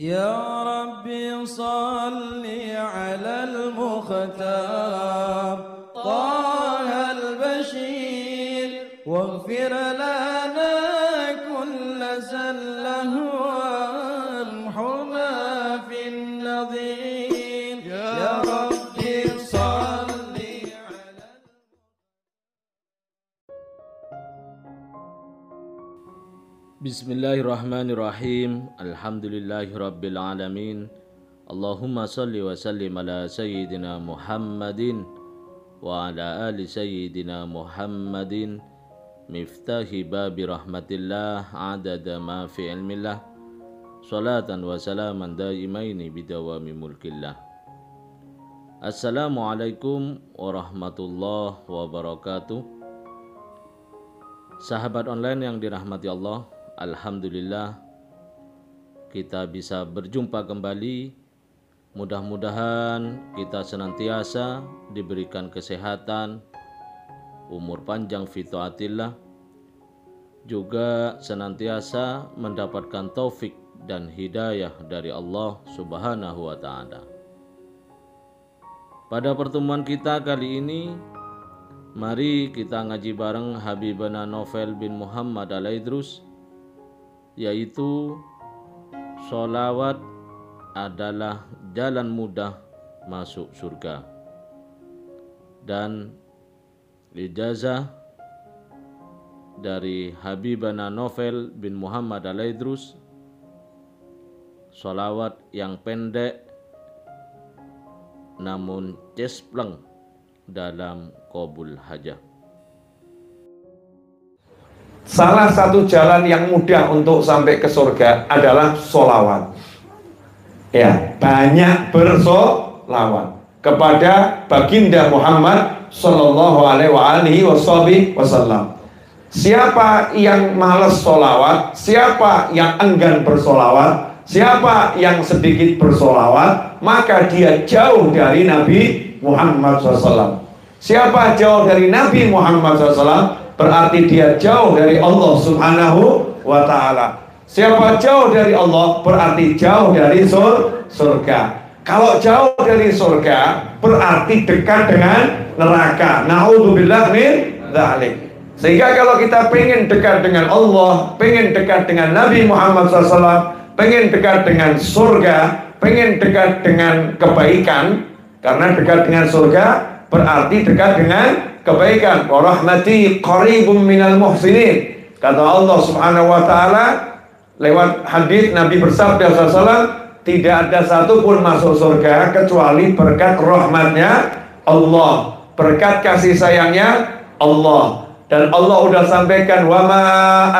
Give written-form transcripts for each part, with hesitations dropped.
يا ربي صل على المختار طه البشير واغفر لنا كل زله وامحنا في النظير يا ربي صل على Bismillahirrahmanirrahim. Alhamdulillahirabbil alamin. Allahumma shalli wa sallim ala sayyidina Muhammadin wa ala ali sayyidina Muhammadin miftahi babi rahmatillah adada ma fi ilmillah salatan wa salaman daimaini bidawami mulkillah. Assalamualaikum warahmatullahi wabarakatuh. Sahabat online yang dirahmati Allah, alhamdulillah kita bisa berjumpa kembali. Mudah-mudahan kita senantiasa diberikan kesehatan, umur panjang fi taatillah, juga senantiasa mendapatkan taufik dan hidayah dari Allah Subhanahu wa taala. Pada pertemuan kita kali ini, mari kita ngaji bareng Habibana Novel bin Muhammad Al-Idrus, yaitu sholawat adalah jalan mudah masuk surga. Dan ijazah dari Habibana Novel bin Muhammad Al-Idrus, sholawat yang pendek namun cespleng dalam qabul hajah. Salah satu jalan yang mudah untuk sampai ke surga adalah sholawat. Ya, banyak bersolawat kepada baginda Muhammad Sallallahu Alaihi Wasallam. Siapa yang malas sholawat, siapa yang enggan bersolawat, siapa yang sedikit bersolawat, maka dia jauh dari Nabi Muhammad SAW. Siapa jauh dari Nabi Muhammad SAW, berarti dia jauh dari Allah Subhanahu wa ta'ala. Siapa jauh dari Allah, berarti jauh dari surga. Kalau jauh dari surga, berarti dekat dengan neraka. Na'udzubillah min dzalik. Sehingga kalau kita pengen dekat dengan Allah, pengen dekat dengan Nabi Muhammad SAW, pengen dekat dengan surga, pengen dekat dengan kebaikan, karena dekat dengan surga berarti dekat dengan kebaikan. Wa rahmati qaribum minal muhsinin. Kata Allah Subhanahu wa taala lewat hadis, Nabi bersabda sallallahu, tidak ada satupun masuk surga kecuali berkat rahmatnya Allah, berkat kasih sayangnya Allah. Dan Allah udah sampaikan, wa ma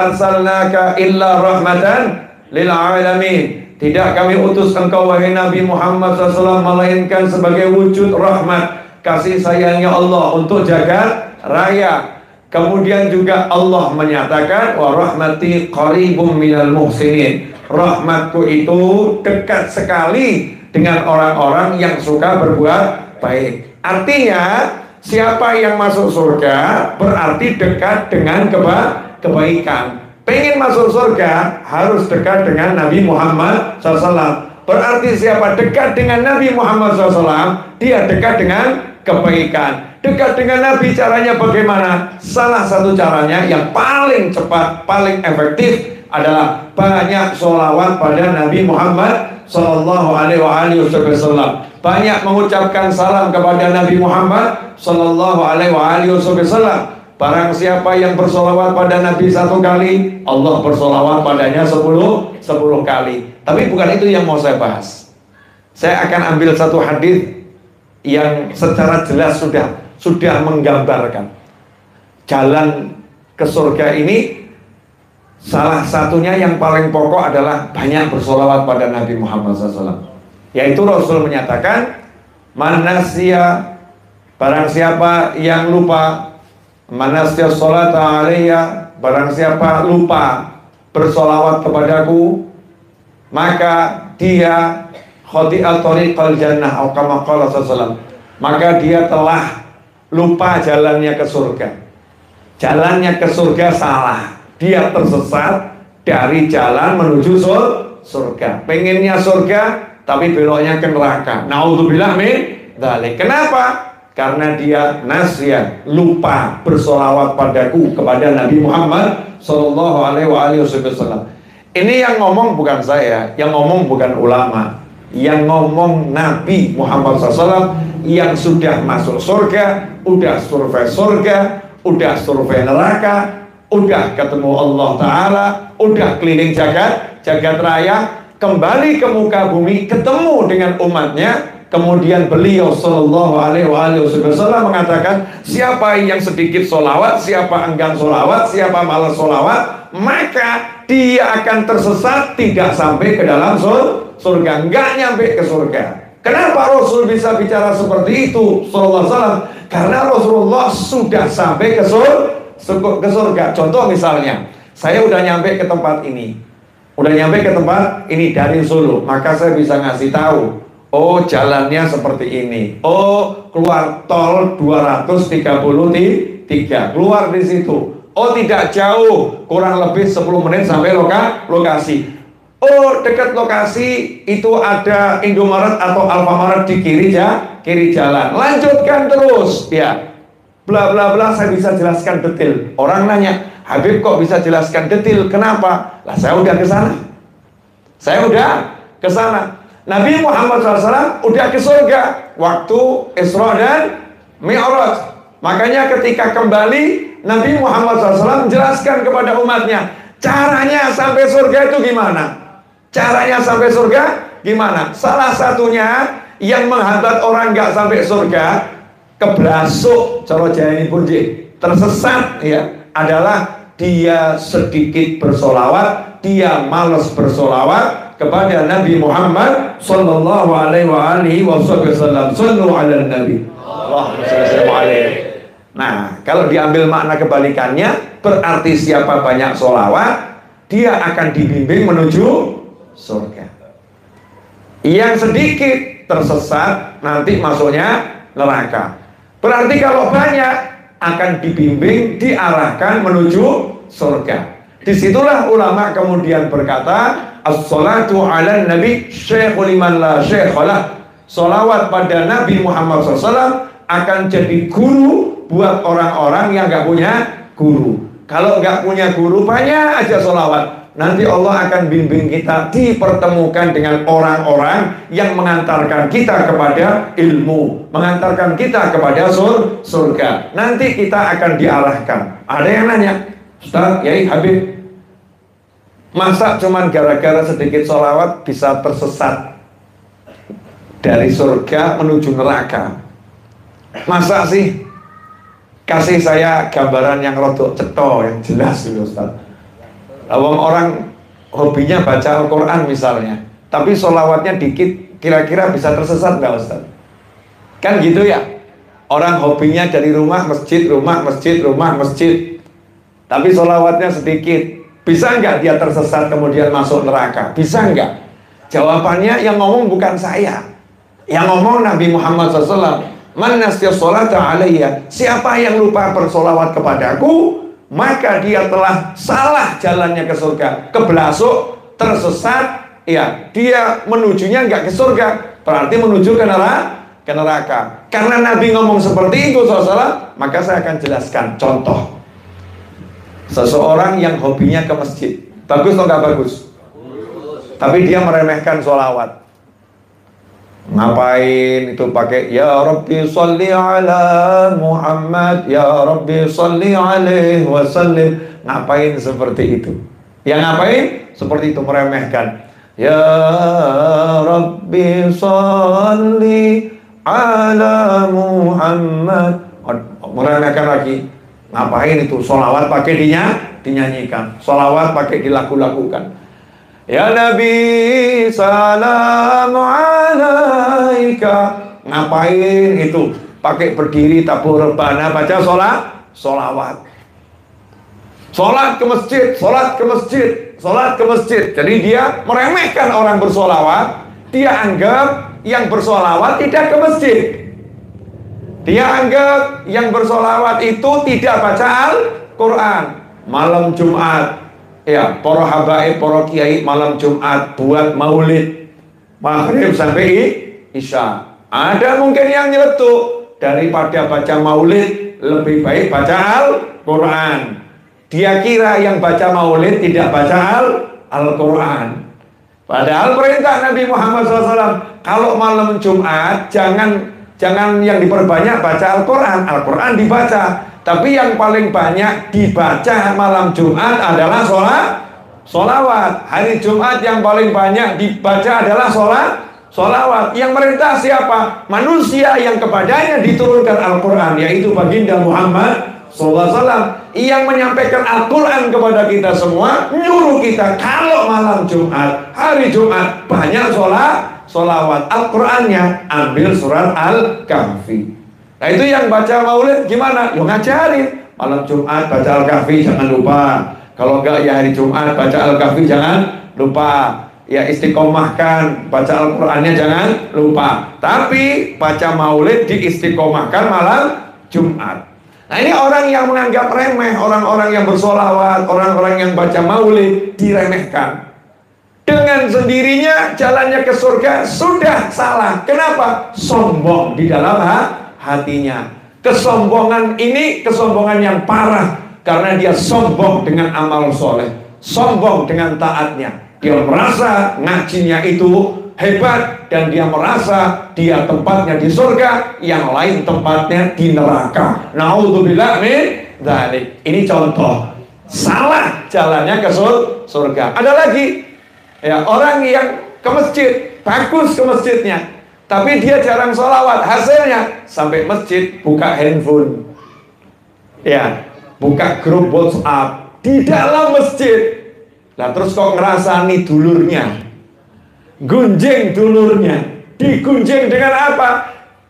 arsalnaka illa rahmatan lil alamin. Tidak kami utus engkau wahai Nabi Muhammad SAW melainkan sebagai wujud rahmat, kasih sayangnya Allah untuk jagat raya. Kemudian juga Allah menyatakan, wa rahmati qaribum minal muhsinin. Rahmatku itu dekat sekali dengan orang-orang yang suka berbuat baik. Artinya siapa yang masuk surga berarti dekat dengan kebaikan. Pengen masuk surga harus dekat dengan Nabi Muhammad SAW. Berarti siapa dekat dengan Nabi Muhammad SAW, dia dekat dengan kebaikan. Dekat dengan Nabi caranya bagaimana? Salah satu caranya yang paling cepat, paling efektif adalah banyak sholawat pada Nabi Muhammad Sallallahu Alaihi Wasallam. Banyak mengucapkan salam kepada Nabi Muhammad Sallallahu Alaihi Wasallam. Barang siapa yang bersolawat pada Nabi 1 kali, Allah bersolawat padanya 10 kali. Tapi bukan itu yang mau saya bahas. Saya akan ambil satu hadis yang secara jelas sudah menggambarkan jalan ke surga ini. Salah satunya yang paling pokok adalah banyak bersolawat pada Nabi Muhammad SAW. Yaitu Rasul menyatakan, manasya, barang siapa yang lupa, manasya sholata alaiya, barang siapa lupa bersolawat kepadaku, maka dia khati'at tariqal jannah atau kama qala sallallahu, maka dia telah lupa jalannya ke surga. Jalannya ke surga salah, dia tersesat dari jalan menuju surga. Pengennya surga, tapi beloknya ke neraka. Naudzubillah min dzalik. Kenapa? Karena dia nasya, lupa bersolawat padaku, kepada Nabi Muhammad Sallallahu Alaihi Wasallam. Ini yang ngomong bukan saya, yang ngomong bukan ulama, yang ngomong Nabi Muhammad SAW yang sudah masuk surga, udah survei surga, udah survei neraka, udah ketemu Allah Ta'ala, udah keliling jagat raya, kembali ke muka bumi, ketemu dengan umatnya. Kemudian beliau Sallallahu Alaihi Wasallam mengatakan, siapa yang sedikit solawat, siapa enggan solawat, siapa malas solawat, maka dia akan tersesat, tidak sampai ke dalam surga, enggak nyampe ke surga. Kenapa Rasul bisa bicara seperti itu Sallallahu Alaihi Wasallam? Karena Rasulullah sudah sampai ke surga. Contoh misalnya, saya udah nyampe ke tempat ini, dari Solo, maka saya bisa ngasih tahu, oh jalannya seperti ini, oh keluar tol 233, keluar di situ, oh tidak jauh, kurang lebih 10 menit sampai lokasi. Oh dekat lokasi itu ada Indomaret atau Alfamaret di kiri jalan, lanjutkan terus, ya bla bla bla. Saya bisa jelaskan detail. Orang nanya, Habib kok bisa jelaskan detail, kenapa? Lah saya udah ke sana. Nabi Muhammad SAW udah ke surga waktu Isra dan Mi'raj. Makanya ketika kembali, Nabi Muhammad SAW menjelaskan kepada umatnya, caranya sampai surga itu gimana? Salah satunya yang menghambat orang nggak sampai surga, keblasuk, cara jahani pun tersesat, ya, adalah dia sedikit bersolawat, dia malas bersolawat kepada Nabi Muhammad Sallallahu Alaihi Wasallam. Sallu ala Nabi. Allahumma shalli alaihi. Nah, kalau diambil makna kebalikannya, berarti siapa banyak solawat, dia akan dibimbing menuju surga. Yang sedikit tersesat, nanti masuknya neraka. Berarti kalau banyak, akan dibimbing, diarahkan menuju surga. Disitulah ulama kemudian berkata, as-salatu ala nabi syekhul liman la syekhalah. Salawat pada Nabi Muhammad SAW akan jadi guru buat orang-orang yang gak punya guru. Kalau gak punya guru, banyak aja salawat. Nanti Allah akan bimbing kita, dipertemukan dengan orang-orang yang mengantarkan kita kepada ilmu, mengantarkan kita kepada surga. Nanti kita akan diarahkan. Ada yang nanya, Ustaz, Yai, Habib, masa cuman gara-gara sedikit sholawat bisa tersesat dari surga menuju neraka? Masa sih? Kasih saya gambaran yang rodok ceto, yang jelas dulu, Ustaz. Orang hobinya baca Al-Quran misalnya, tapi sholawatnya dikit, kira-kira bisa tersesat nggak, Ustaz? Kan gitu ya. Orang hobinya dari rumah masjid, tapi sholawatnya sedikit. Bisa nggak dia tersesat kemudian masuk neraka? Bisa nggak? Jawabannya yang ngomong bukan saya, yang ngomong Nabi Muhammad SAW. Man nasiya sholata alaiya, siapa yang lupa bersolawat kepadaku, maka dia telah salah jalannya ke surga, keblasuk, tersesat, ya, dia menujunya nggak ke surga, berarti menuju ke neraka. Karena Nabi ngomong seperti itu, saudara, maka saya akan jelaskan contoh. Seseorang yang hobinya ke masjid, bagus atau nggak bagus? Tapi dia meremehkan sholawat. Ngapain itu pakai ya Rabbi sholli ala Muhammad, ya Rabbi sholli alaihi wasallim? Ngapain seperti itu? Yang ngapain seperti itu, meremehkan. Ya Rabbi sholli ala Muhammad, meremehkan lagi. Ngapain itu? Sholawat pakai dinyanyikan, sholawat pakai dilaku-lakukan. Ya Nabi salam alaika, ngapain itu? Pakai berdiri tabur rebana, baca sholawat. Sholat ke masjid. Jadi dia meremehkan orang bersholawat. Dia anggap yang bersholawat tidak ke masjid. Dia anggap yang bersholawat itu tidak baca Al-Quran. Malam Jumat ya para habaib, para kiai malam Jumat buat maulid maghrib sampai isya. Ada mungkin yang nyeletuk, daripada baca maulid lebih baik baca Al-Quran. Dia kira yang baca maulid tidak baca Al-Quran. Padahal perintah Nabi Muhammad SAW, kalau malam Jumat jangan yang diperbanyak baca Al-Quran. Al-Quran dibaca, tapi yang paling banyak dibaca malam Jumat adalah sholawat. Hari Jumat yang paling banyak dibaca adalah sholawat. Yang merintah siapa? Manusia yang kepadanya diturunkan Al-Quran, yaitu baginda Muhammad SAW, yang menyampaikan Al-Quran kepada kita semua, nyuruh kita kalau malam Jumat, hari Jumat banyak sholawat. Al-Qurannya ambil surat Al-Kahfi. Nah itu yang baca maulid gimana? Yo ngajarin, malam Jumat baca Al-Kahfi jangan lupa. Kalau enggak ya hari Jumat baca Al-Kahfi jangan lupa. Ya istiqomahkan, baca Al-Qurannya jangan lupa. Tapi baca maulid diistiqomahkan malam Jumat. Nah ini orang yang menganggap remeh, orang-orang yang bersolawat, orang-orang yang baca maulid diremehkan. Dengan sendirinya jalannya ke surga sudah salah. Kenapa? Sombong di dalam hatinya. Kesombongan ini kesombongan yang parah, karena dia sombong dengan amal soleh, sombong dengan taatnya. Dia merasa ngajinya itu hebat, dan dia merasa dia tempatnya di surga, yang lain tempatnya di neraka. Naudzubillah min dzalik. Ini contoh salah jalannya ke surga. Ada lagi ya, orang yang ke masjid, bagus ke masjidnya, tapi dia jarang sholawat. Hasilnya sampai masjid buka handphone, ya, buka grup WhatsApp di dalam masjid. Nah terus kok ngerasani dulurnya, gunjing dulurnya, digunjing dengan apa?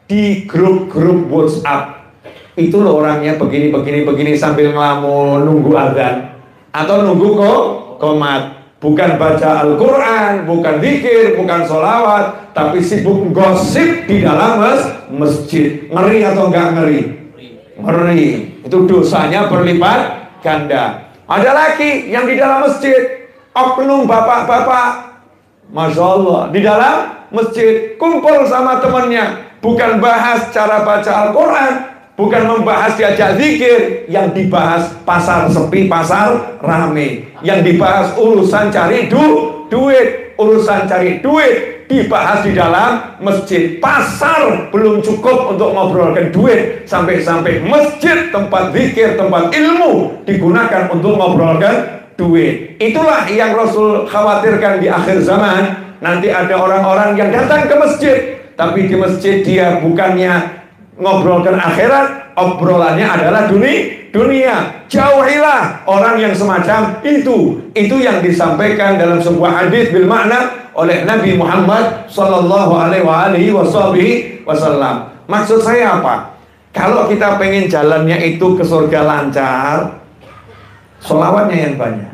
Di grup-grup WhatsApp. Itu loh orangnya begini sambil ngelamun nunggu azan atau nunggu qomat. Bukan baca Al-Quran, bukan zikir, bukan sholawat, tapi sibuk gosip di dalam masjid. Ngeri atau enggak ngeri? Ngeri. Itu dosanya berlipat ganda. Ada lagi yang di dalam masjid, oknum bapak-bapak, Masya Allah, di dalam masjid kumpul sama temannya, bukan bahas cara baca Al-Quran, bukan membahas diajak zikir, yang dibahas pasar sepi, pasar rame, yang dibahas urusan cari duit, urusan cari duit dibahas di dalam masjid. Pasar belum cukup untuk ngobrolkan duit, sampai-sampai masjid, tempat zikir, tempat ilmu digunakan untuk ngobrolkan duit. Itulah yang Rasul khawatirkan di akhir zaman. Nanti ada orang-orang yang datang ke masjid, tapi di masjid dia bukannya ngobrolkan akhirat, obrolannya adalah dunia. Jauhilah orang yang semacam itu. Itu yang disampaikan dalam sebuah hadis bil makna oleh Nabi Muhammad sallallahu alaihi wasallam. Maksud saya apa? Kalau kita pengen jalannya itu ke surga lancar, sholawatnya yang banyak.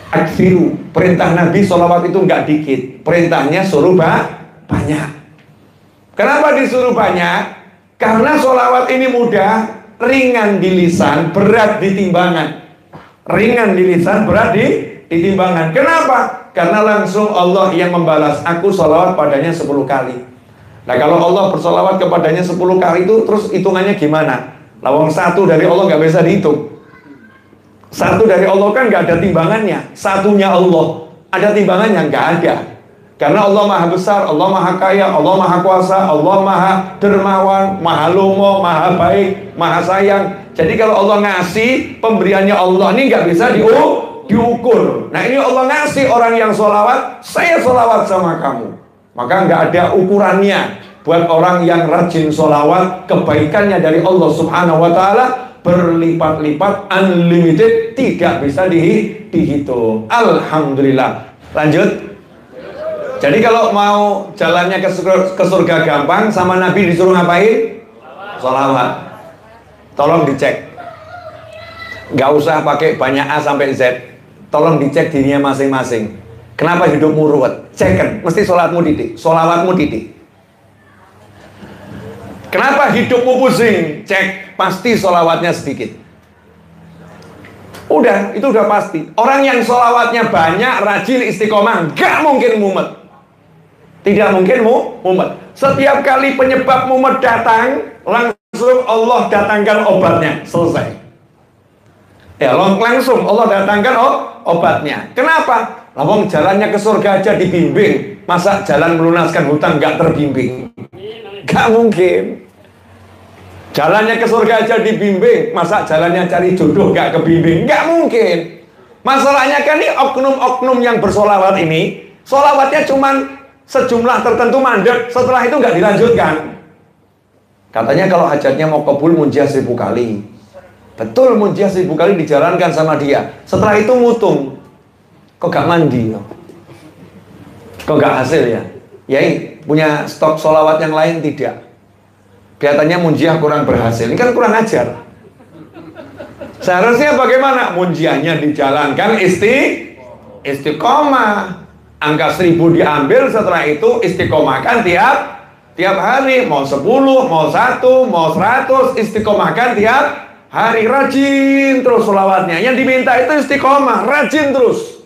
Aksiru, perintah Nabi sholawat itu enggak dikit, perintahnya suruh banyak. Kenapa disuruh banyak? Karena sholawat ini mudah, ringan di lisan, berat di timbangan. Ringan di lisan, berat di timbangan. Kenapa? Karena langsung Allah yang membalas. Aku sholawat padanya 10 kali. Nah kalau Allah bersolawat kepadanya 10 kali itu, terus hitungannya gimana? Lawang satu dari Allah nggak bisa dihitung. Satu dari Allah kan nggak ada timbangannya. Satunya Allah, ada timbangannya? Nggak ada. Karena Allah maha besar, Allah maha kaya, Allah maha kuasa, Allah maha dermawan, maha lomo, maha baik, maha sayang. Jadi kalau Allah ngasih, pemberiannya Allah ini nggak bisa diukur. Nah ini Allah ngasih orang yang sholawat, saya sholawat sama kamu. Maka nggak ada ukurannya. Buat orang yang rajin sholawat, kebaikannya dari Allah subhanahu wa ta'ala berlipat-lipat, unlimited, tidak bisa dihitung. Alhamdulillah. Lanjut. Jadi kalau mau jalannya ke surga gampang, sama Nabi disuruh ngapain? Sholawat. Tolong dicek. Nggak usah pakai banyak A sampai Z. Tolong dicek dirinya masing-masing. Kenapa hidupmu ruwet? Cekkan. Mesti sholatmu titik, sholawatmu titik. Kenapa hidupmu pusing? Cek. Pasti sholawatnya sedikit. Udah, itu udah pasti. Orang yang sholawatnya banyak, rajin, istiqomah, gak mungkin mumet. Tidak mungkin mumet. Setiap kali penyebab mumet datang, langsung Allah datangkan obatnya. Selesai. Ya, langsung Allah datangkan obatnya. Kenapa? Lawang jalannya ke surga aja dibimbing. Masa jalan melunaskan hutang gak terbimbing? Gak mungkin. Jalannya ke surga aja dibimbing, masa jalannya cari jodoh gak kebimbing? Gak mungkin. Masalahnya kan ini oknum-oknum yang bersolawat ini, solawatnya cuman sejumlah tertentu mandek, setelah itu gak dilanjutkan. Katanya kalau hajatnya mau kabul munjiah 1000 kali. Betul, munjiah 1000 kali dijalankan sama dia. Setelah itu mutung. Kok gak mandi? Kok gak hasil ya? Yai, punya stok solawat yang lain tidak? Kelihatannya munjiah kurang berhasil. Ini kan kurang ajar. Seharusnya bagaimana? Munjiahnya dijalankan istiqomah. Angka 1000 diambil, setelah itu istiqomahkan tiap hari. Mau 10, mau 1, mau 100, istiqomahkan tiap hari. Rajin terus sholawatnya. Yang diminta itu istiqomah, rajin terus.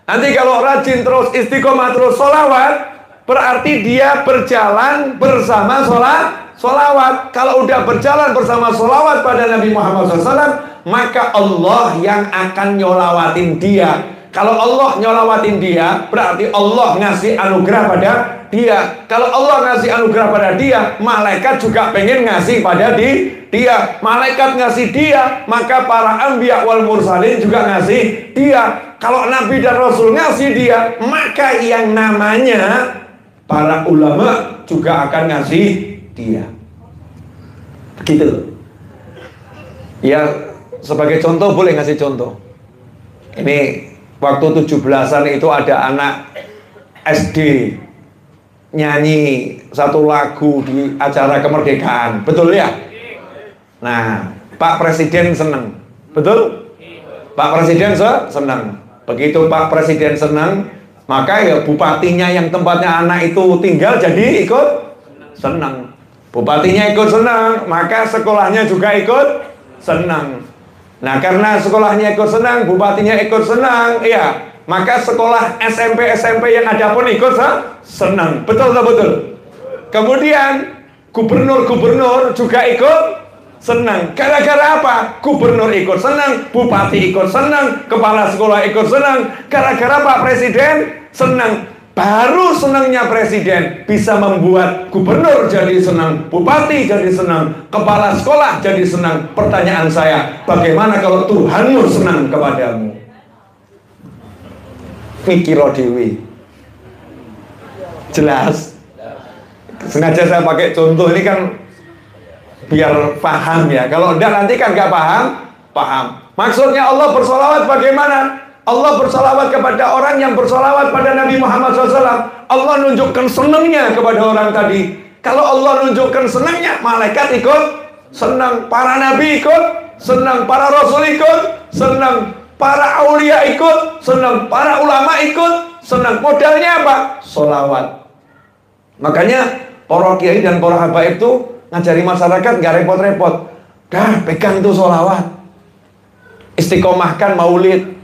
Nanti kalau rajin terus, istiqomah terus sholawat, berarti dia berjalan bersama sholawat. Kalau udah berjalan bersama sholawat pada Nabi Muhammad SAW, maka Allah yang akan nyolawatin dia. Kalau Allah nyolawatin dia, berarti Allah ngasih anugerah pada dia. Kalau Allah ngasih anugerah pada dia, malaikat juga pengen ngasih pada dia. Malaikat ngasih dia, maka para anbiya wal mursalin juga ngasih dia. Kalau Nabi dan Rasul ngasih dia, maka yang namanya para ulama juga akan ngasih dia. Begitu. Ya, sebagai contoh boleh ngasih contoh. Ini waktu 17-an itu ada anak SD nyanyi satu lagu di acara kemerdekaan. Betul ya? Nah, Pak Presiden senang. Betul? Pak Presiden senang. Begitu Pak Presiden senang, maka ya bupatinya yang tempatnya anak itu tinggal jadi ikut senang. Bupatinya ikut senang, maka sekolahnya juga ikut senang. Nah, karena sekolahnya ikut senang, bupatinya ikut senang, ya, maka sekolah SMP yang ada pun ikut senang. Betul atau betul? Kemudian gubernur juga ikut senang. Gara-gara apa? Gubernur ikut senang, bupati ikut senang, kepala sekolah ikut senang. Gara-gara Pak Presiden senang. Baru senangnya presiden bisa membuat gubernur jadi senang, bupati jadi senang, kepala sekolah jadi senang. Pertanyaan saya, bagaimana kalau Tuhanmu senang kepadamu? Mikiro dewi. Jelas. Sengaja saya pakai contoh ini kan biar paham ya. Kalau enggak nanti kan nggak paham. Maksudnya Allah bersolawat bagaimana? Allah bersolawat kepada orang yang bersolawat pada Nabi Muhammad SAW. Allah nunjukkan senangnya kepada orang tadi. Kalau Allah nunjukkan senangnya, malaikat ikut senang, para nabi ikut senang, para rasul ikut senang, para aulia ikut senang, para ulama ikut senang. Modalnya apa? Solawat. Makanya para kiai dan para habaib itu ngajari masyarakat nggak repot-repot. Dah pegang tuh solawat. Istiqomahkan maulid.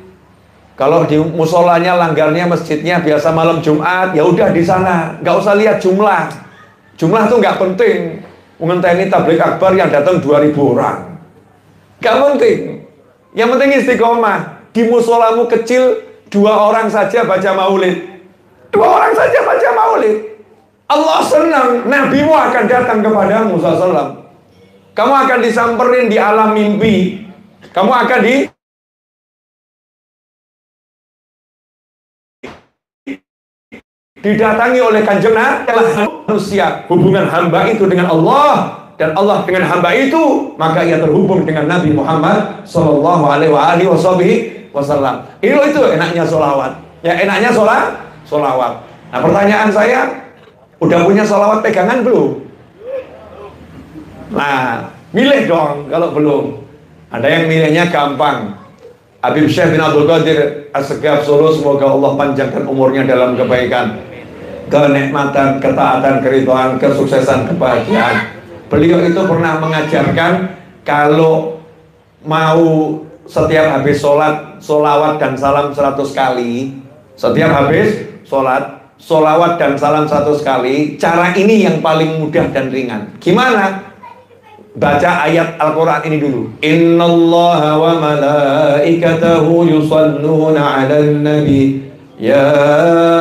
Kalau di musolanya, langgarnya, masjidnya biasa malam Jumat, ya udah di sana, nggak usah lihat jumlah. Jumlah tuh nggak penting. Ngenteni tabligh akbar yang datang 2000 orang, nggak penting. Yang penting istiqomah. Di musolamu kecil 2 orang saja baca maulid, 2 orang saja baca maulid. Allah senang, nabimu akan datang kepadamu SAW. Kamu akan disamperin di alam mimpi. Kamu akan didatangi oleh kanjeng manusia. Hubungan hamba itu dengan Allah dan Allah dengan hamba itu, maka ia terhubung dengan Nabi Muhammad Sallallahu Alaihi Wasallam. Itu enaknya solawat. Ya, enaknya solawat. Nah, pertanyaan saya, udah punya solawat pegangan belum? Nah, milih dong kalau belum. Ada yang milihnya gampang. Habib Syekh bin Abdul Qadir As-Segaf Solo, semoga Allah panjangkan umurnya dalam kebaikan, kenikmatan, ketaatan, keridhaan, kesuksesan, kebahagiaan. Beliau itu pernah mengajarkan kalau mau setiap habis sholat, sholawat dan salam 100 kali. Setiap habis sholat, sholawat dan salam 100 kali. Cara ini yang paling mudah dan ringan. Gimana? Baca ayat Al-Quran ini dulu. Innallaha wa malaikatahu yusalluna 'alan nabi. Ya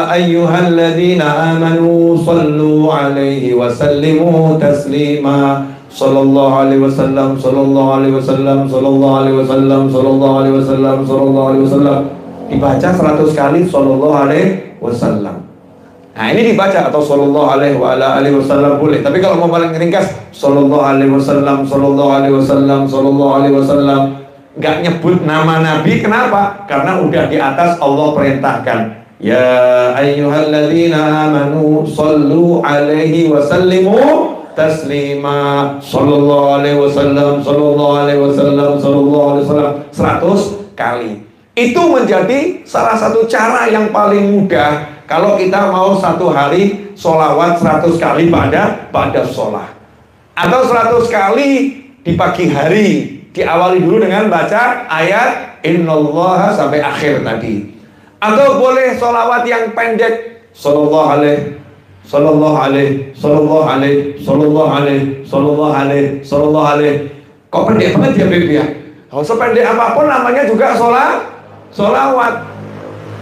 ayyuhalladzina amanu sallu 'alaihi wa sallimu taslima. Sallallahu alaihi wasallam, sallallahu alaihi wasallam, sallallahu alaihi wasallam, sallallahu alaihi wasallam, sallallahu alaihi wasallam. Dibaca 100 kali sallallahu alaihi wasallam. Nah, ini dibaca atau sallallahu alaihi wa ala alihi wasallam boleh. Tapi kalau mau paling ringkas sallallahu alaihi wasallam, sallallahu alaihi wasallam, sallallahu alaihi wasallam. Enggak nyebut nama Nabi, kenapa? Karena udah di atas Allah perintahkan. Ya ayyuhalladzina amanu sallu alaihi wa sallimu taslima. Sallallahu alaihi wasallam, sallallahu alaihi wasallam, sallallahu alaihi wasallam 100 kali. Itu menjadi salah satu cara yang paling mudah kalau kita mau satu hari sholawat 100 kali pada sholat, atau 100 kali di pagi hari. Diawali dulu dengan baca ayat innallaha sampai akhir tadi. Atau boleh sholawat yang pendek, sallallahu alaihi, sallallahu alaihi, sallallahu alaihi, sallallahu alaihi, sallallahu alaihi, sallallahu alaihi. Kok pendek banget ya Beb ya? Kalau sependek apapun namanya juga sholawat.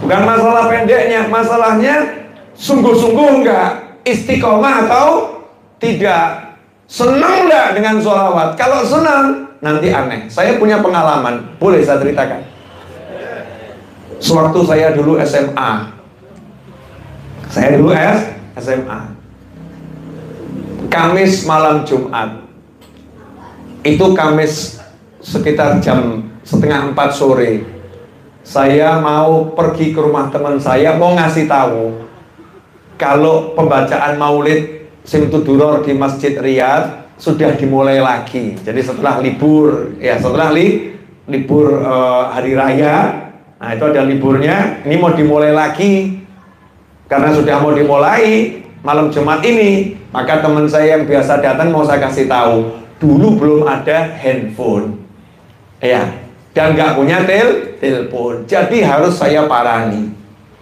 Bukan masalah pendeknya, masalahnya sungguh-sungguh enggak, istiqomah atau tidak, senang enggak dengan sholawat. Kalau senang nanti aneh. Saya punya pengalaman, boleh saya ceritakan. Sewaktu saya dulu SMA, Kamis malam Jumat, itu Kamis sekitar jam 3:30 sore, saya mau pergi ke rumah teman saya, mau ngasih tahu kalau pembacaan Maulid Simtuduror di Masjid Riyadh sudah dimulai lagi. Jadi setelah libur, ya setelah libur hari raya, nah itu ada liburnya, ini mau dimulai lagi. Karena sudah mau dimulai malam Jumat ini, maka teman saya yang biasa datang mau saya kasih tahu, dulu belum ada handphone, ya, dan nggak punya telepon, jadi harus saya parani,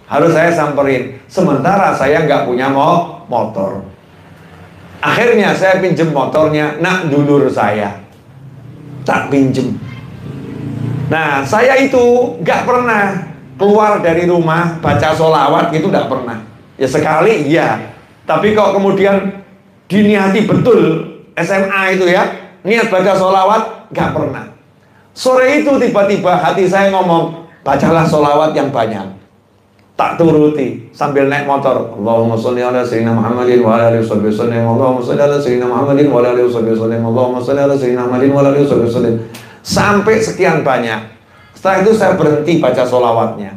harus saya samperin. Sementara saya nggak punya motor. Akhirnya saya pinjem motornya nak dulur saya, tak pinjem. Nah, saya itu nggak pernah keluar dari rumah baca sholawat gitu, nggak pernah. Ya sekali ya, tapi kok kemudian diniati betul SMA itu ya, niat baca sholawat, nggak pernah. Sore itu tiba-tiba hati saya ngomong, bacalah sholawat yang banyak. Tak turuti sambil naik motor. Allahumma sholli ala sayyidina Muhammadin wa ala alihi wasallam. Allahumma sholli ala sayyidina Muhammadin wa ala alihi wasallam. Allahumma sholli ala sayyidina Muhammadin wa ala alihi wasallam. Sampai sekian banyak. Setelah itu saya berhenti baca sholawatnya.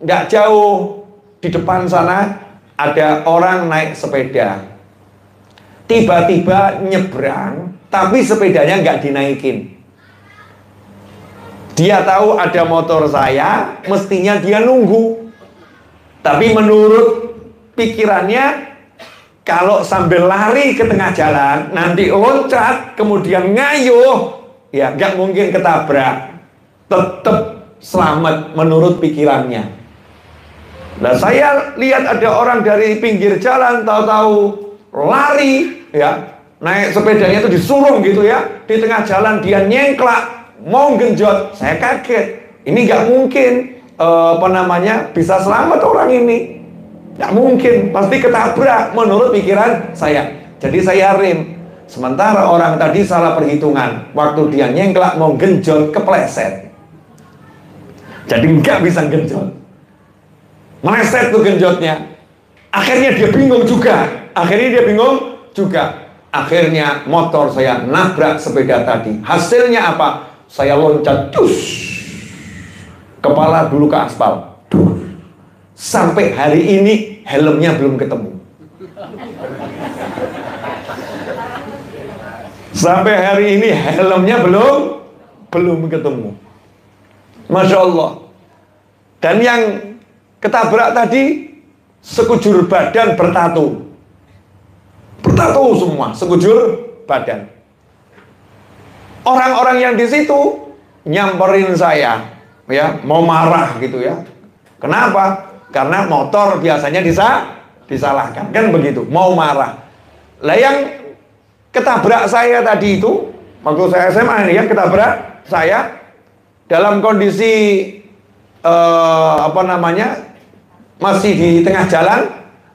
Nggak jauh di depan sana ada orang naik sepeda. Tiba-tiba nyebrang, tapi sepedanya nggak dinaikin. Dia tahu ada motor saya, mestinya dia nunggu. Tapi menurut pikirannya, kalau sambil lari ke tengah jalan, nanti loncat, kemudian ngayuh, ya nggak mungkin ketabrak. Tetap selamat menurut pikirannya. Nah, saya lihat ada orang dari pinggir jalan, tahu-tahu lari, ya naik sepedanya itu disurung gitu ya, di tengah jalan dia nyengklak. Mau genjot, saya kaget. Ini nggak mungkin, bisa selamat orang ini. Nggak mungkin, pasti ketabrak menurut pikiran saya. Jadi saya rem. Sementara orang tadi salah perhitungan. Waktu dia nyengklak mau genjot, kepleset. Jadi nggak bisa genjot. Meleset tuh genjotnya. Akhirnya dia bingung juga. Akhirnya motor saya nabrak sepeda tadi. Hasilnya apa? Saya loncat, kepala dulu ke aspal. Sampai hari ini helmnya belum ketemu. belum ketemu. Masya Allah. Dan yang ketabrak tadi sekujur badan bertatu semua, sekujur badan. orang-orang yang di situ nyamperin saya, ya, mau marah gitu ya. Kenapa? Karena motor biasanya disalahkan, kan begitu, mau marah. Lah yang ketabrak saya tadi itu, waktu saya SMA ini, yang ketabrak saya dalam kondisi masih di tengah jalan,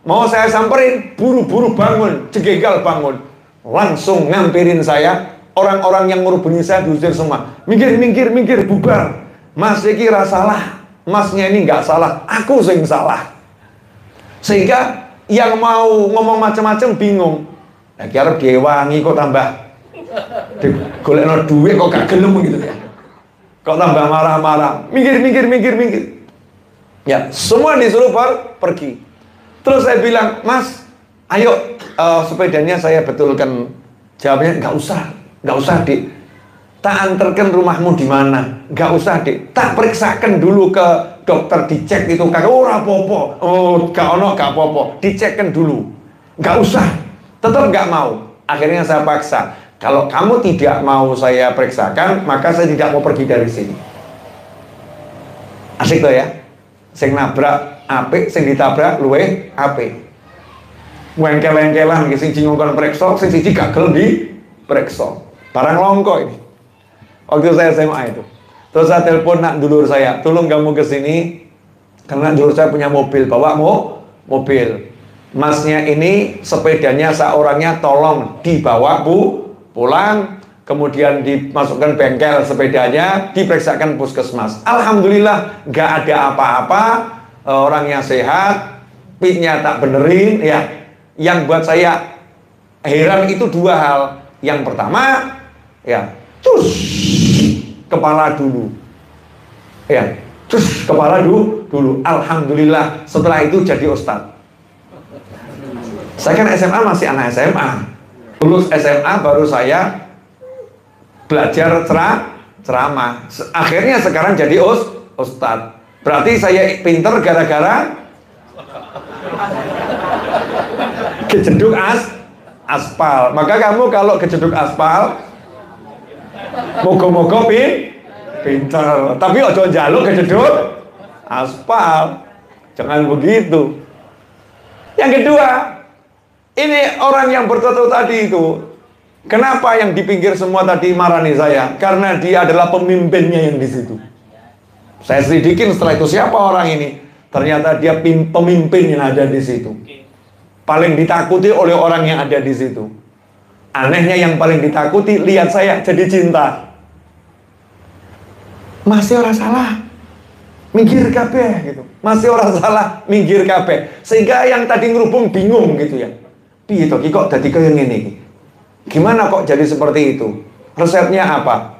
mau saya samperin, buru-buru bangun, jegegal bangun, langsung ngampirin saya. Orang-orang yang ngurubungi saya diusir semua. Minggir, bubar. Mas iki ra salah, masnya ini nggak salah, aku sing salah. Sehingga yang mau ngomong macam-macam bingung. Nah, kira diwangi kok tambah golekno duit kok gak gelem gitu ya. Kok tambah marah-marah. Minggir. Ya, semua disuruh pergi. Terus saya bilang, Mas, ayo sepedanya saya betulkan. Jawabnya, nggak usah dik. Tak anterkan rumahmu di mana? Nggak usah dik. Tak periksakan dulu ke dokter, dicek itu. Ora apa-apa. Oh, gak apa-apa. Dicekkan dulu. Nggak usah. Tetap nggak mau. Akhirnya saya paksa. Kalau kamu tidak mau saya periksakan, maka saya tidak mau pergi dari sini. Asik tuh ya. Sing nabrak apik, sing ditabrak luwih apik. Wengkel-wengkelan sing ngongkon periksa, sing siji gak gelem diperiksa. Barang longko ini. Waktu saya SMA itu. Terus saya telepon nak dulur saya, tolong kamu ke sini karena dulur saya punya mobil, bawa mobil. Masnya ini sepedanya seorangnya tolong dibawa pulang, kemudian dimasukkan bengkel sepedanya, diperiksakan puskesmas. Alhamdulillah nggak ada apa-apa, orangnya sehat, pitnya tak benerin ya. Yang buat saya heran itu dua hal. Yang pertama ya, terus kepala dulu. Ya, terus kepala dulu. Alhamdulillah setelah itu jadi ustadz. Saya kan SMA masih anak SMA. Lulus SMA baru saya belajar ceramah. Akhirnya sekarang jadi ustadz. Berarti saya pinter gara-gara kejeduk aspal. Maka kamu kalau kejeduk aspal, moga-moga pinter. Tapi ojo njaluk kejeduk aspal. Jangan begitu. Yang kedua, ini orang yang bertato tadi itu, kenapa yang di pinggir semua tadi marani saya? Karena dia adalah pemimpinnya yang di situ. Saya selidikin setelah itu siapa orang ini. Ternyata dia pemimpin yang ada di situ. Paling ditakuti oleh orang yang ada di situ. Anehnya yang paling ditakuti lihat saya jadi cinta. Masih orang salah, minggir kabeh gitu. Masih orang salah, minggir kabeh. Sehingga yang tadi ngerubung bingung gitu ya. Piye to kok dadi kaya ngene iki? Gimana kok jadi seperti itu? Resepnya apa?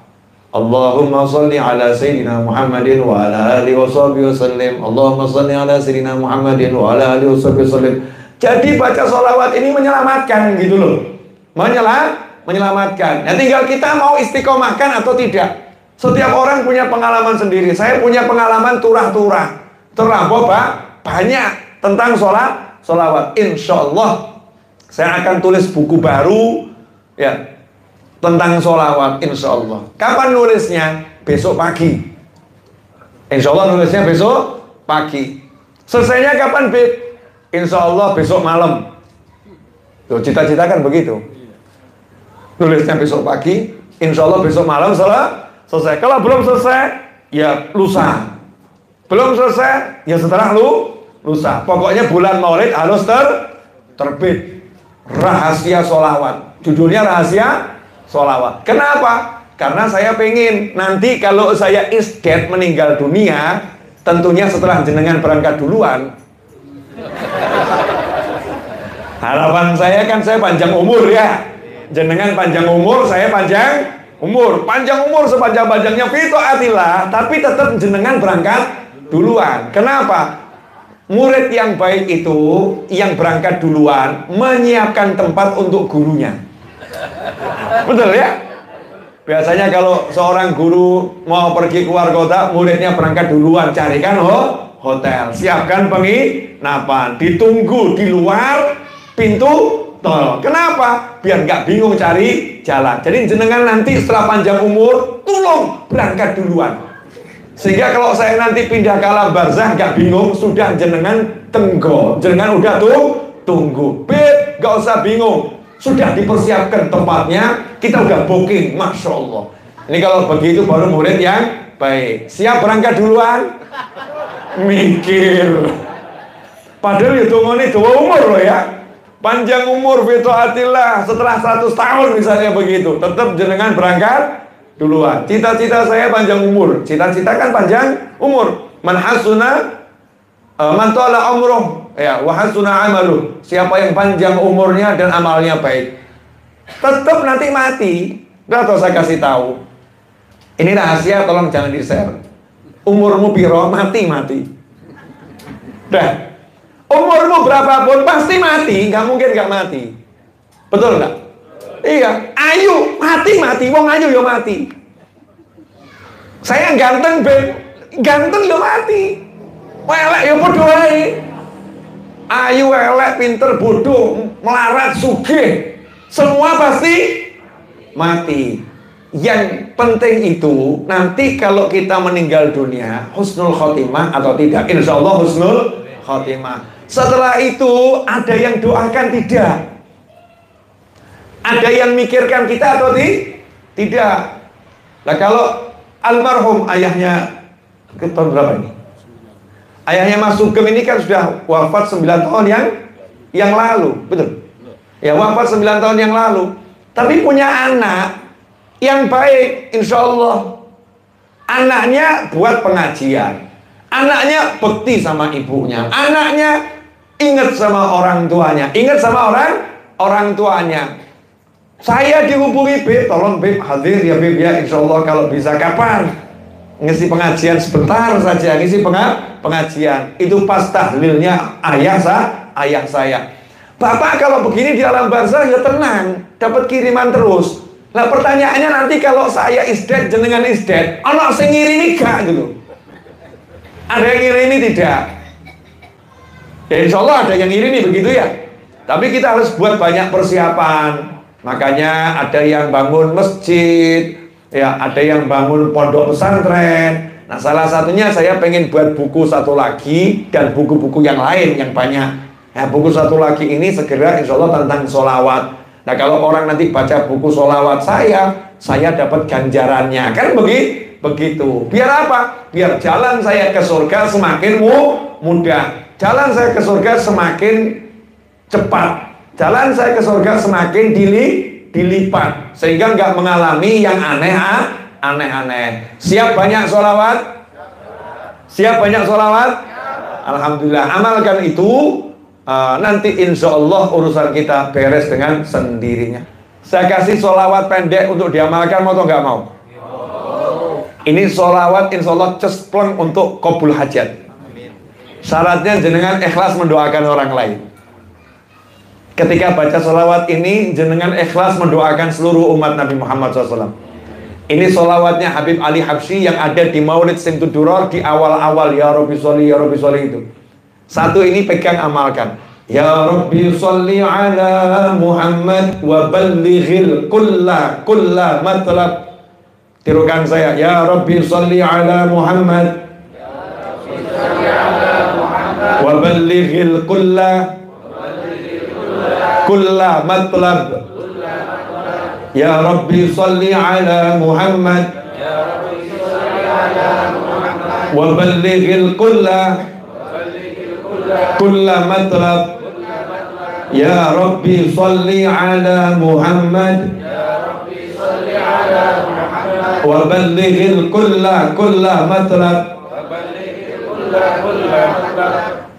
Allahumma sholli ala sayyidina Muhammadin wa ala alihi washabihi wasallim. Allahumma sholli ala sayyidina Muhammadin wa ala alihi washabihi wasallim. Jadi baca sholawat ini menyelamatkan gitu loh. Menyelamatkan. Nah, tinggal kita mau istiqomahkan atau tidak. Setiap orang punya pengalaman sendiri. Saya punya pengalaman turah-turah. Terlampau banyak tentang sholawat. Insyaallah saya akan tulis buku baru ya tentang sholawat, insyaallah. Kapan nulisnya? Besok pagi. Insyaallah nulisnya besok pagi. Selesainya kapan, Bib? Insyaallah besok malam. Tuh, cita-cita kan begitu. Nulisnya besok pagi, insyaallah besok malam selesai. Kalau belum selesai, ya lusa. Belum selesai, ya setelah lusa. Pokoknya bulan Maulid harus terbit. Rahasia sholawat. Judulnya rahasia sholawat. Kenapa? Karena saya pengen nanti kalau saya isdet meninggal dunia, tentunya setelah jenengan berangkat duluan. Harapan saya kan saya panjang umur ya. Jenengan panjang umur, saya panjang umur. Panjang umur sepanjang-panjangnya fitoatillah, tapi tetap jenengan berangkat duluan. Kenapa? Murid yang baik itu yang berangkat duluan menyiapkan tempat untuk gurunya. Betul ya? Biasanya kalau seorang guru mau pergi keluar kota, muridnya berangkat duluan, carikan hotel, siapkan penginapan, ditunggu di luar pintu tol. Kenapa? Biar nggak bingung cari jalan. Jadi jenengan nanti setelah panjang umur, tolong berangkat duluan. Sehingga kalau saya nanti pindah ke alam barzah nggak bingung, sudah jenengan tenggo, jenengan udah tunggu. Beb, nggak usah bingung, sudah dipersiapkan tempatnya, kita udah booking, masya Allah. Ini kalau begitu baru murid yang baik. Siap berangkat duluan? Mikir. Padahal ya tunggu nih umur loh ya. Panjang umur fitaatillah, setelah 100 tahun misalnya begitu, tetap jenengan berangkat duluan. Cita-cita saya panjang umur. Cita-cita kan panjang umur. Man hasuna man tala umruh ya wa hasuna amaluh. Siapa yang panjang umurnya dan amalnya baik, tetap nanti mati. Udah tau saya kasih tahu. Ini rahasia, tolong jangan di-share. Umurmu piro, mati. Dah. Umurmu berapapun pasti mati, nggak mungkin nggak mati. Betul nggak? Iya, ayu mati, wong ayu yo mati. Saya ganteng, ganteng yo mati. Elek yo bodoh ae. Ayu, elek, pinter, bodoh, melarat, sugih, semua pasti mati. Yang penting itu nanti kalau kita meninggal dunia husnul khotimah atau tidak. Insya Allah husnul khotimah. Setelah itu ada yang doakan tidak? Ada yang mikirkan kita atau tidak? Nah kalau almarhum ayahnya ke tahun berapa ini? Ayahnya Mas Sugeng ini kan sudah wafat 9 tahun yang lalu, betul? Ya wafat 9 tahun yang lalu. Tapi punya anak yang baik, insya Allah. Anaknya buat pengajian, anaknya bekti sama ibunya, anaknya ingat sama orang tuanya, orang tuanya. Saya dihubungi, Beb, tolong Beb hadir ya Beb ya, insya Allah kalau bisa kapan ngisi pengajian sebentar saja, ngisi pengajian. Itu pas tahlilnya ayah saya. Bapak kalau begini di alam barzah ya tenang, dapat kiriman terus. Nah pertanyaannya nanti kalau saya isdet, jenengan isdet, anak sing ngirimi gak gitu? Ada yang ngirimi tidak? Ya insya Allah ada yang ngirimi begitu ya. Tapi kita harus buat banyak persiapan. Makanya ada yang bangun masjid, ya ada yang bangun pondok pesantren. Nah salah satunya saya pengen buat buku satu lagi dan buku-buku yang lain yang banyak. Nah buku satu lagi ini segera insya Allah tentang sholawat. Nah kalau orang nanti baca buku sholawat saya dapat ganjarannya. Kan begitu. Biar apa? Biar jalan saya ke surga semakin mudah. Jalan saya ke surga semakin cepat. Jalan saya ke surga semakin dilipat. Sehingga nggak mengalami yang aneh-aneh. Siap banyak sholawat? Siap banyak sholawat? Alhamdulillah. Amalkan itu. Nanti insya Allah urusan kita beres dengan sendirinya. Saya kasih sholawat pendek untuk diamalkan, mau atau nggak mau? Ini sholawat insya Allah cespleng untuk qabul hajat. Syaratnya jenengan ikhlas mendoakan orang lain. Ketika baca sholawat ini jenengan ikhlas mendoakan seluruh umat Nabi Muhammad SAW. Ini sholawatnya Habib Ali Habsyi yang ada di Maulid Simtud Duror di awal-awal ya Rabbi sholli itu. Satu ini pegang amalkan. Ya Rabbi sholli ala Muhammad wa ballighil kulla matlab. Tirukan saya. Ya Rabbi sholli ala Muhammad wa ballighil kulla matlab. Ya Rabbi sholli ala Muhammad wa ballighil kulla matlab. Ya Rabbi sholli ala Muhammad wa ballighil kulla matlab.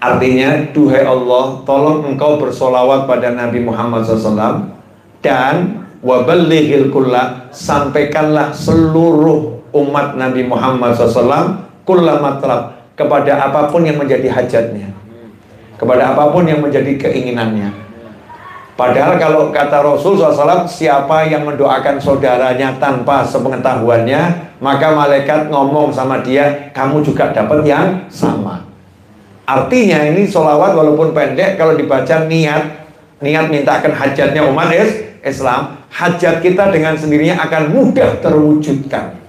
Artinya, duhai Allah, tolong engkau bersolawat pada Nabi Muhammad SAW dan waballighil kulla, sampaikanlah seluruh umat Nabi Muhammad SAW kulla matlab, kepada apapun yang menjadi hajatnya, kepada apapun yang menjadi keinginannya. Padahal kalau kata Rasul SAW, siapa yang mendoakan saudaranya tanpa sepengetahuannya, maka malaikat ngomong sama dia, kamu juga dapat yang sama. Artinya ini sholawat walaupun pendek, kalau dibaca niat niat mintakan hajatnya umat Islam, hajat kita dengan sendirinya akan mudah terwujudkan.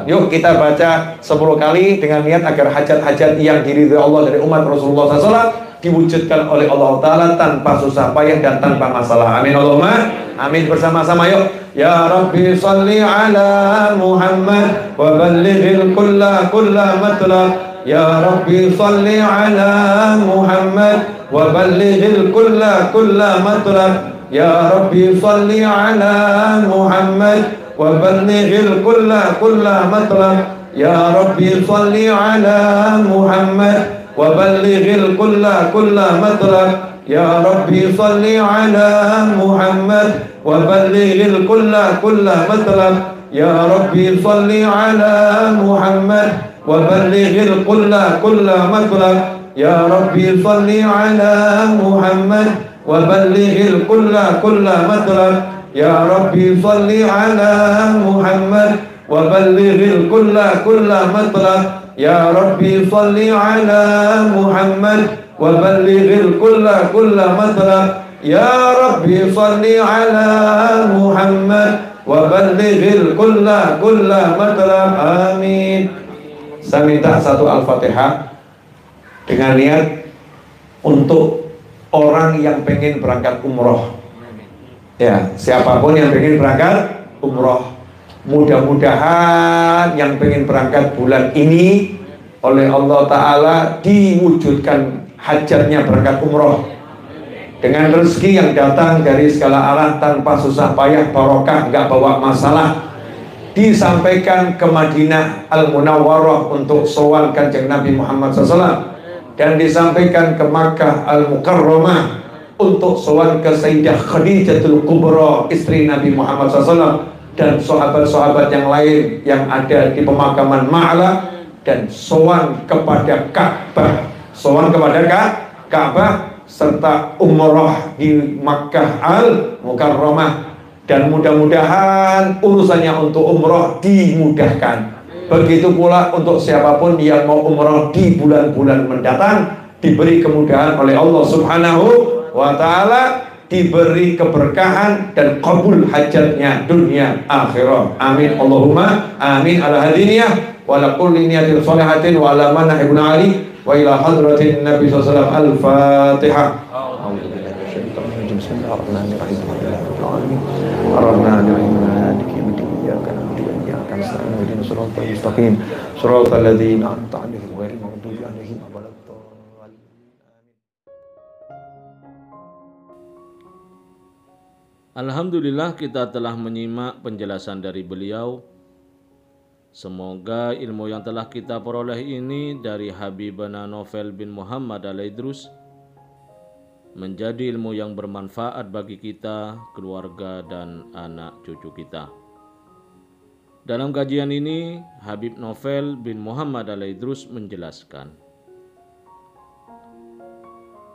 Yuk kita baca 10 kali dengan niat agar hajat-hajat yang diridhoi Allah dari umat Rasulullah SAW diwujudkan oleh Allah Ta'ala tanpa susah payah dan tanpa masalah. Amin Allahumma amin. Bersama-sama yuk. Ya Rabbi salli ala Muhammad wa ballighil kulla matlab. Ya Rabbi salli ala Muhammad wa ballighil kulla matlab. Ya Rabbi salli ala Muhammad wa ballighil kulla matlab. Ya Rabbi salli ala Muhammad wa ballighil kulla matlab. Ya Rabbi salli ala Muhammad wa ballighil kulla matlab. Ya Rabbi salli ala Muhammad wa ballighil kulla matlab. Ya Rabbi salli ala Muhammad wa ballighil kulla matlab. Ya Rabbi salli ala Muhammad wa ballighil kulla matlab. Ya Rabbi salli ala Muhammad wa ballighil kulla matlab. Ya Rabbi salli ala Muhammad wa ballighil kulla matlab. Amin. Saya minta satu Al-Fatihah dengan niat untuk orang yang pengen berangkat umroh. Ya, siapapun yang pengen berangkat umroh, mudah-mudahan yang pengen berangkat bulan ini oleh Allah Ta'ala diwujudkan hajatnya berangkat umroh dengan rezeki yang datang dari segala arah tanpa susah payah, barokah, nggak bawa masalah. Disampaikan ke Madinah Al-Munawwarah untuk sowan Kanjeng Nabi Muhammad SAW, dan disampaikan ke Makkah Al-Mukarramah untuk sowan ke Sayyidah Khadijatul Kubra, istri Nabi Muhammad SAW, dan sahabat-sahabat yang lain yang ada di pemakaman Ma'la, dan sowan kepada Ka'bah, serta umrah di Makkah Al-Mukarramah. Dan mudah-mudahan urusannya untuk umrah dimudahkan. Begitu pula untuk siapapun yang mau umrah di bulan-bulan mendatang, diberi kemudahan oleh Allah Subhanahu wa Ta'ala, diberi keberkahan dan qabul hajatnya dunia akhirah. Amin Allahumma amin. Ala hadiniyah wa ala kulli niyatin sholihatin wa ala manah ibn Ali wa ila hadratin Nabi SAW. Al-Fatihah. Bismillahirrahmanirrahim. Ar-Rahmanir-Rahim. Maliki yaumiddin. Iyyaka na'budu wa iyyaka nasta'in. Ihdinas siratal mustaqim. Siratal ladzina an'amta 'alaihim ghairil maghdubi 'alaihim waladdallin. Alhamdulillah, kita telah menyimak penjelasan dari beliau. Semoga ilmu yang telah kita peroleh ini dari Habibana Novel bin Muhammad Al-Idrus menjadi ilmu yang bermanfaat bagi kita, keluarga, dan anak cucu kita. Dalam kajian ini, Habib Novel bin Muhammad Al-Idrus menjelaskan,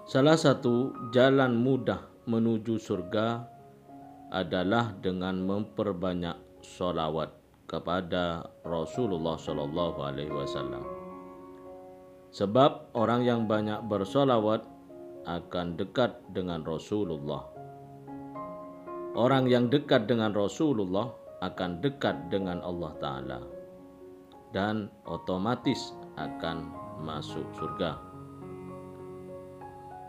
salah satu jalan mudah menuju surga adalah dengan memperbanyak sholawat kepada Rasulullah SAW. Sebab orang yang banyak bersolawat akan dekat dengan Rasulullah. Orang yang dekat dengan Rasulullah akan dekat dengan Allah Ta'ala dan otomatis akan masuk surga.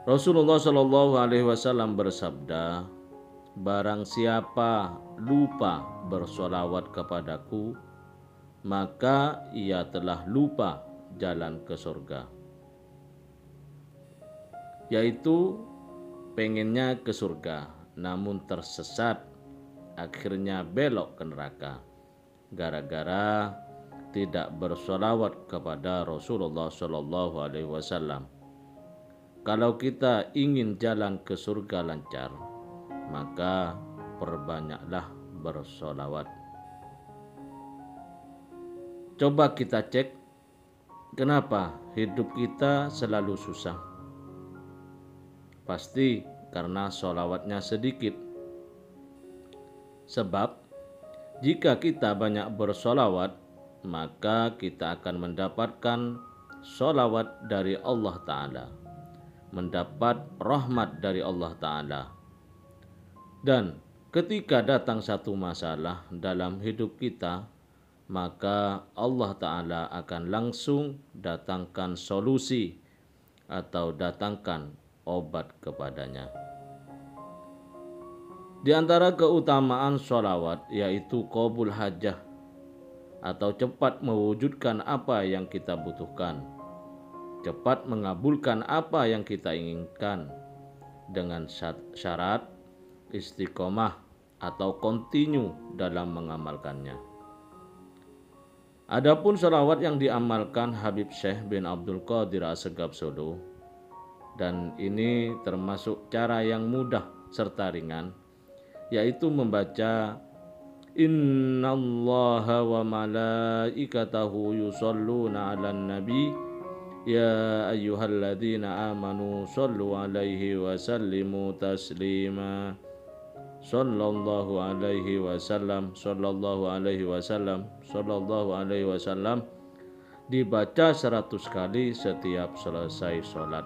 Rasulullah SAW bersabda, barang siapa lupa bersolawat kepadaku, maka ia telah lupa jalan ke surga. Yaitu pengennya ke surga namun tersesat, akhirnya belok ke neraka gara-gara tidak bersolawat kepada Rasulullah SAW. Kalau kita ingin jalan ke surga lancar, maka perbanyaklah bersolawat. Coba kita cek, kenapa hidup kita selalu susah? Pasti karena sholawatnya sedikit. Sebab jika kita banyak bersolawat, maka kita akan mendapatkan sholawat dari Allah Ta'ala. mendapat rahmat dari Allah Ta'ala. Dan ketika datang satu masalah dalam hidup kita, maka Allah Ta'ala akan langsung datangkan solusi atau datangkan obat kepadanya. Di antara keutamaan sholawat yaitu qabul hajah atau cepat mewujudkan apa yang kita butuhkan, cepat mengabulkan apa yang kita inginkan dengan syarat istiqomah atau kontinu dalam mengamalkannya. Adapun sholawat yang diamalkan Habib Syekh bin Abdul Qadir Assegaf Solo, dan ini termasuk cara yang mudah serta ringan, yaitu membaca Innallaha wa malaikatahu yusholluna 'alan nabi ya ayyuhalladzina amanu shollu 'alaihi wa sallimu taslima. Sallallahu alaihi wasallam, sallallahu alaihi wasallam, sallallahu alaihi wasallam, dibaca 100 kali setiap selesai sholat.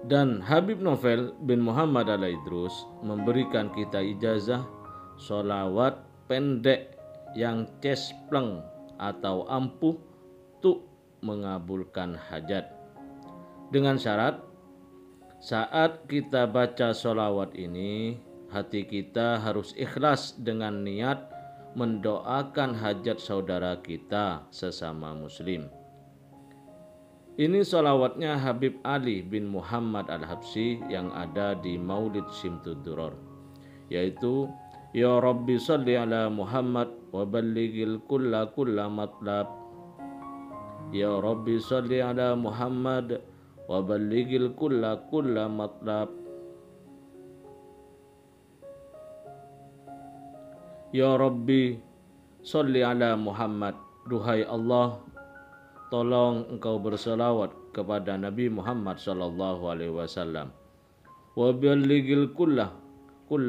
Dan Habib Novel bin Muhammad Al-Idrus memberikan kita ijazah sholawat pendek yang cespleng atau ampuh untuk mengabulkan hajat. Dengan syarat, saat kita baca sholawat ini, hati kita harus ikhlas dengan niat mendoakan hajat saudara kita sesama muslim. Ini sholawatnya Habib Ali bin Muhammad Al-Habsyi yang ada di Maulid Syimtud Duror, yaitu Ya Rabbi sholli ala Muhammad wa ballighil kulla matlab. Ya Rabbi sholli ala Muhammad wa ballighil kulla matlab. Ya Rabbi sholli ala Muhammad. Duhai Allah, tolong engkau berselawat kepada Nabi Muhammad sallallahu alaihi wasallam. Wa ballighil kulla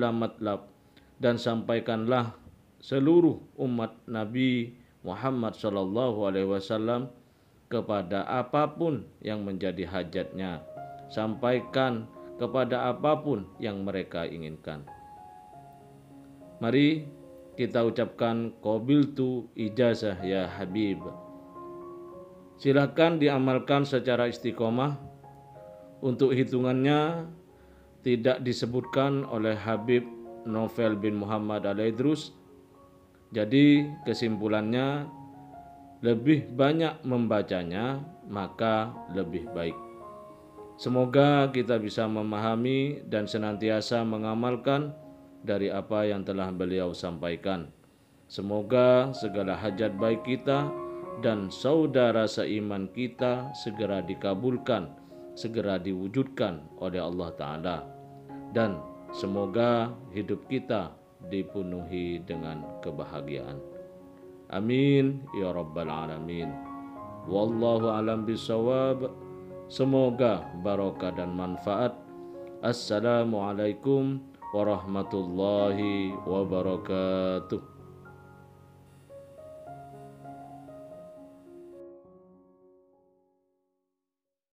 matlab, dan sampaikanlah seluruh umat Nabi Muhammad sallallahu alaihi wasallam kepada apapun yang menjadi hajatnya. Sampaikan kepada apapun yang mereka inginkan. Mari kita ucapkan qabiltu ijazah ya Habib. Silakan diamalkan secara istiqomah. Untuk hitungannya tidak disebutkan oleh Habib Novel bin Muhammad Al-Idrus. Jadi kesimpulannya, lebih banyak membacanya maka lebih baik. Semoga kita bisa memahami dan senantiasa mengamalkan dari apa yang telah beliau sampaikan. Semoga segala hajat baik kita dan saudara seiman kita segera dikabulkan, segera diwujudkan oleh Allah Ta'ala. Dan semoga hidup kita dipenuhi dengan kebahagiaan. Amin ya rabbal alamin. Wallahu alam bisawab. Semoga barokah dan manfaat. Assalamualaikum warahmatullahi wabarakatuh.